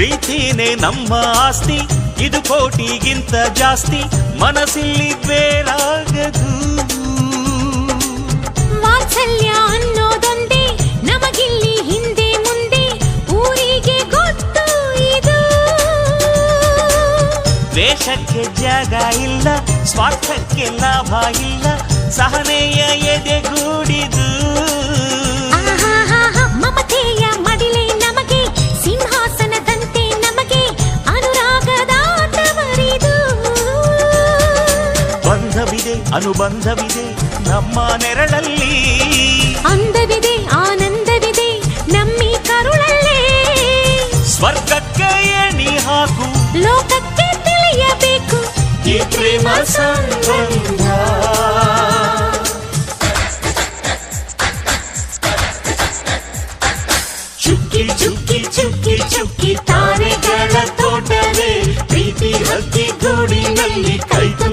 ಪ್ರೀತಿನೇ ನಮ್ಮ ಆಸ್ತಿ, ಇದು ಕೋಟಿಗಿಂತ ಜಾಸ್ತಿ, ಮನಸ್ಸಿಲ್ಲಿ ಬೇರಾಗದು. ವಾತ್ಸಲ್ಯ ಅನ್ನೋದೊಂದೇ ನಮಗಿಲ್ಲಿ ಹಿಂದೆ ಮುಂದೆ ಊರಿಗೆ ಗೊತ್ತು ಇದು. ದ್ವೇಷಕ್ಕೆ ಜಾಗ ಇಲ್ಲ, ಸ್ವಾರ್ಥಕ್ಕೆ ಲಾಭ ಇಲ್ಲ, ಸಹನೆಯ ಎದೆಗೂಡಿದು. ಮಮತೆಯ ಮಡಿಲೆ ನಮಗೆ ಸಿಂಹಾಸನದಂತೆ, ನಮಗೆ ಅನುರಾಗದಾಟ ಮರಿದು. ಬಂಧವಿದೆ ಅನುಬಂಧವಿದೆ ನಮ್ಮ ನೆರಳಲ್ಲಿ, ಅಂದವಿದೆ ಆನಂದವಿದೆ ನಮ್ಮಿ ಕರುಳಲ್ಲೇ. ಸ್ವರ್ಗಕ್ಕೆ ಎಣಿ ಹಾಕು, ಲೋಕಕ್ಕೆ ತಿಳಿಯಬೇಕು ಈ ಪ್ರೇಮ ಸಂಬಂಧ. ಚುಕ್ಕಿ ಚುಕ್ಕಿ ಚುಕ್ಕಿ ಚುಕ್ಕಿ ತಾರೆಗಳ ತೋಟವೇ, ಪ್ರೀತಿ ಹಕ್ಕಿ ಗೂಡಿನಲ್ಲಿ ಕೈತು